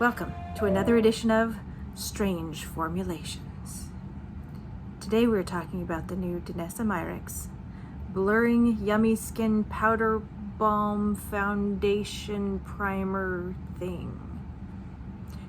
Welcome to another edition of Strange Formulations. Today we're talking about the new Danessa Myricks Blurring Yummy Skin Powder Balm Foundation Primer thing.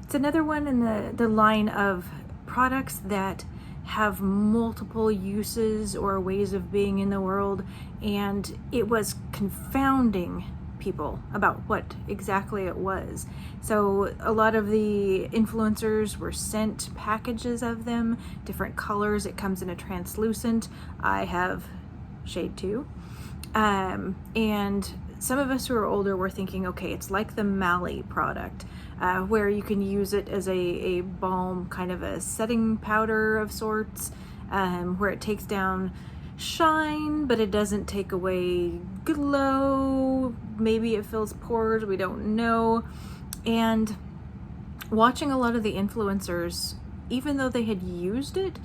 It's another one in the line of products that have multiple uses or ways of being in the world, and it was confounding people about what exactly it was. So a lot of the influencers were sent packages of them, different colors. It comes in a translucent. I have shade 2. And some of us who are older were thinking, okay, it's like the Mally product, where you can use it as a balm, kind of a setting powder of sorts, where it takes down shine, but it doesn't take away glow. Maybe it fills pores, we don't know. And watching a lot of the influencers, even though they had used it,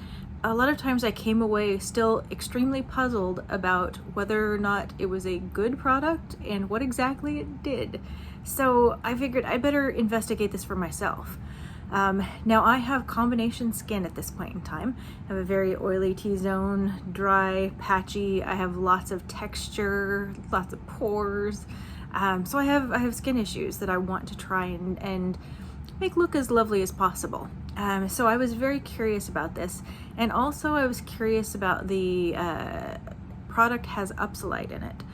a lot of times I came away still extremely puzzled about whether or not it was a good product and what exactly it did. So I figured I better investigate this for myself. Now I have combination skin at this point in time. I have a very oily T-zone, dry, patchy. I have lots of texture, lots of pores. So I have skin issues that I want to try and make look as lovely as possible. So I was very curious about this, and also I was curious about the product has Upsolite in it.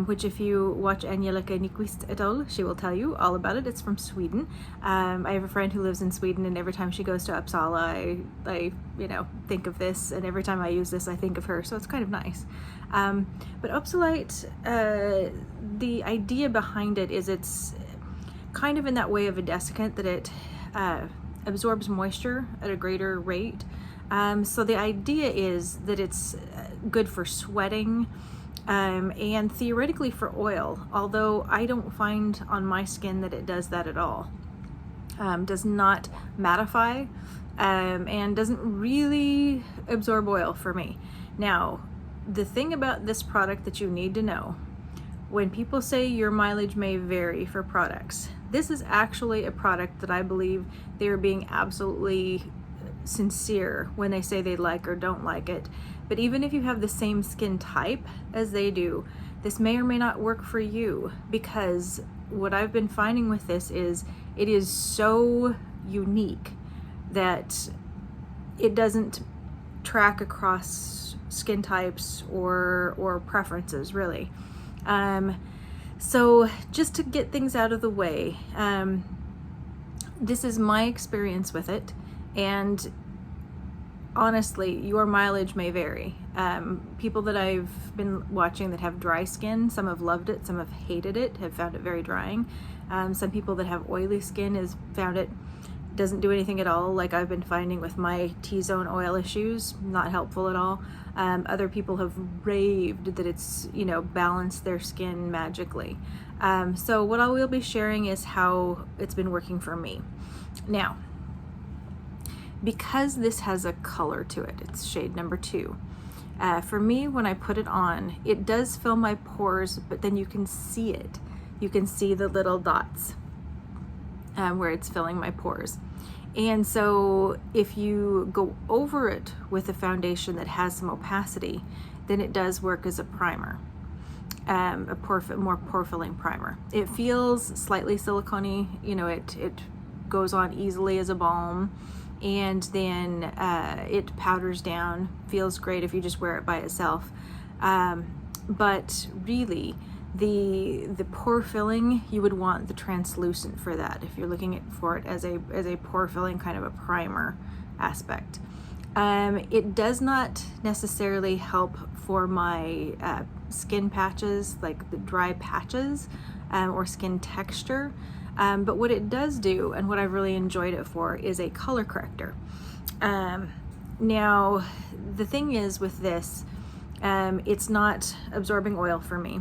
Which if you watch Angelica Nyquist et al., she will tell you all about it. It's from Sweden. I have a friend who lives in Sweden, and every time she goes to Uppsala, I think of this, and every time I use this, I think of her, so it's kind of nice. But Upsolite, the idea behind it is it's kind of in that way of a desiccant that it absorbs moisture at a greater rate. So the idea is that it's good for sweating, and theoretically for oil, although I don't find on my skin that it does that at all. Does not mattify, and doesn't really absorb oil for me. Now, the thing about this product that you need to know, when people say your mileage may vary for products, this is actually a product that I believe they are being absolutely sincere when they say they like or don't like it. But even if you have the same skin type as they do, this may or may not work for you, because what I've been finding with this is it is so unique that it doesn't track across skin types or preferences really. So just to get things out of the way, this is my experience with it, and honestly, your mileage may vary. People that I've been watching that have dry skin, some have loved it, some have hated it, have found it very drying. Some people that have oily skin has found it doesn't do anything at all, like I've been finding with my T-zone oil issues, not helpful at all. Other people have raved that it's, balanced their skin magically. So what I will be sharing is how it's been working for me. Now, because this has a color to it, it's shade number 2. For me, when I put it on, it does fill my pores, but then you can see it. You can see the little dots where it's filling my pores. And so if you go over it with a foundation that has some opacity, then it does work as a primer, more pore-filling primer. It feels slightly silicone-y, it goes on easily as a balm, and then it powders down, feels great if you just wear it by itself. But really, the pore filling, you would want the translucent for that if you're looking for it as a pore filling kind of a primer aspect. It does not necessarily help for my skin patches, like the dry patches, or skin texture. But what it does do, and what I've really enjoyed it for, is a color corrector. Now, the thing is with this, it's not absorbing oil for me.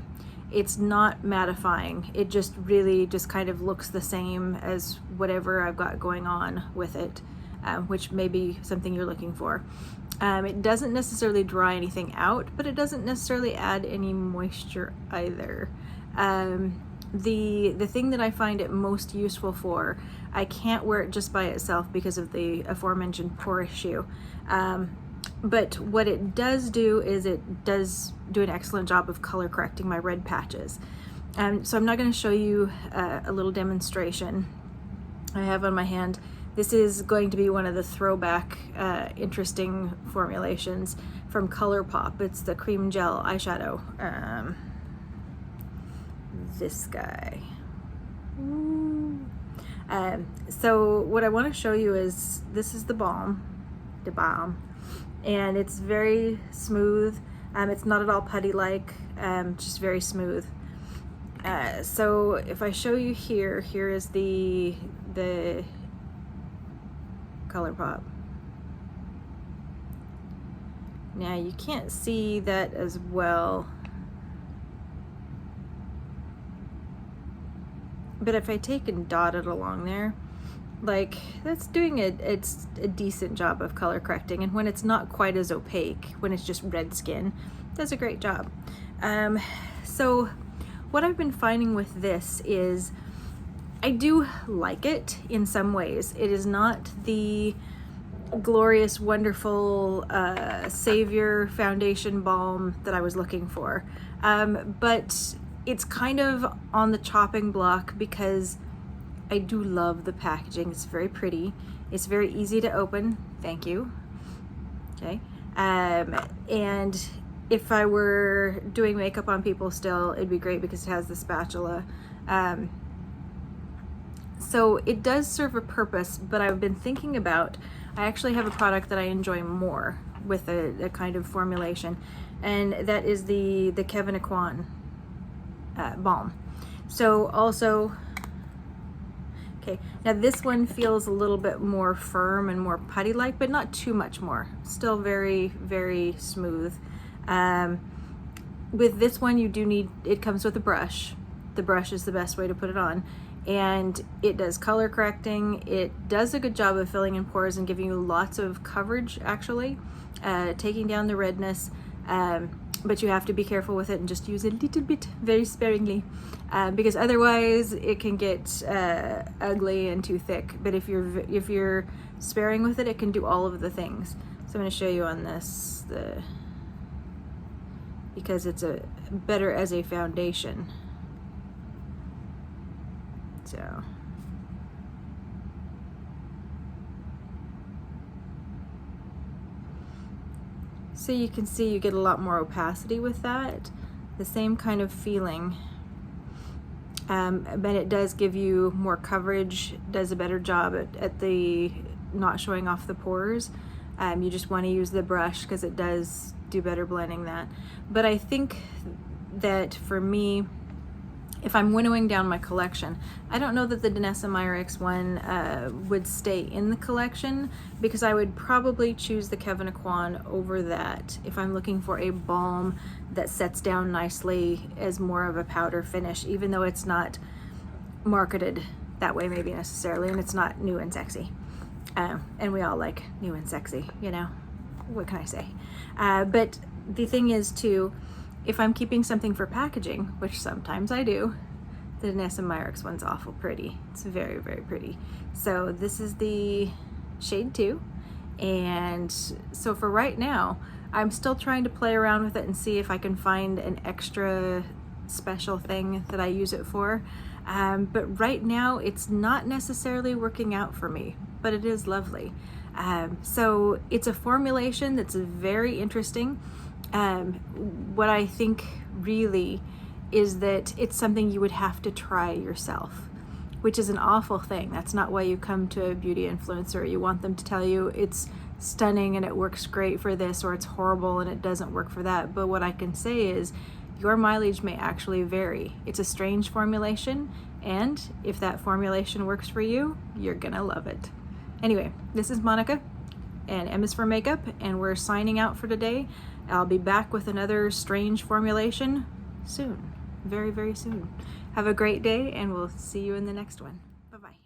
It's not mattifying. It just really just kind of looks the same as whatever I've got going on with it, which may be something you're looking for. It doesn't necessarily dry anything out, but it doesn't necessarily add any moisture either. The thing that I find it most useful for, I can't wear it just by itself because of the aforementioned pore issue. But what it does do is it does do an excellent job of color correcting my red patches. So I'm not going to show you a little demonstration I have on my hand. This is going to be one of the throwback interesting formulations from ColourPop. It's the cream gel eyeshadow. This guy. So what I want to show you is, this is the Balm, and it's very smooth. It's not at all putty-like, just very smooth. So if I show you here is the ColourPop. Now you can't see that as well, but if I take and dot it along there, like, that's doing it's a decent job of color correcting. And when it's not quite as opaque, when it's just red skin, it does a great job. So what I've been finding with this is I do like it in some ways. It is not the glorious, wonderful savior foundation balm that I was looking for, but it's kind of on the chopping block because I do love the packaging. It's very pretty. It's very easy to open. Thank you. Okay. And if I were doing makeup on people still, it'd be great because it has the spatula. So it does serve a purpose, but I've been thinking about, I actually have a product that I enjoy more with a kind of formulation, and that is the Kevin Aquan balm. So also, okay, now this one feels a little bit more firm and more putty-like, but not too much more. Still very, very smooth. With this one, you do need, it comes with a brush. The brush is the best way to put it on. And it does color correcting. It does a good job of filling in pores and giving you lots of coverage, actually, taking down the redness. But you have to be careful with it and just use a little bit, very sparingly, because otherwise it can get ugly and too thick. But if you're sparing with it, it can do all of the things. So I'm going to show you on this, because it's better as a foundation. So you can see you get a lot more opacity with that, the same kind of feeling, but it does give you more coverage, does a better job at the not showing off the pores. You just want to use the brush because it does do better blending that. But I think that for me, if I'm winnowing down my collection, I don't know that the Danessa Myricks one would stay in the collection, because I would probably choose the Kevin Aquan over that if I'm looking for a balm that sets down nicely as more of a powder finish, even though it's not marketed that way maybe necessarily, and it's not new and sexy. And we all like new and sexy, you know, what can I say? But the thing is too, if I'm keeping something for packaging, which sometimes I do, the Danessa Myricks one's awful pretty. It's very, very pretty. So this is the shade 2. And so for right now, I'm still trying to play around with it and see if I can find an extra special thing that I use it for. But right now, it's not necessarily working out for me, but it is lovely. So it's a formulation that's very interesting. What I think really is that it's something you would have to try yourself, which is an awful thing. That's not why you come to a beauty influencer. You want them to tell you it's stunning and it works great for this, or it's horrible and it doesn't work for that. But what I can say is your mileage may actually vary. It's a strange formulation, and if that formulation works for you, you're gonna love it. Anyway, this is Monica, and M is for makeup, and we're signing out for today. I'll be back with another strange formulation soon, very, very soon. Have a great day, and we'll see you in the next one. Bye-bye.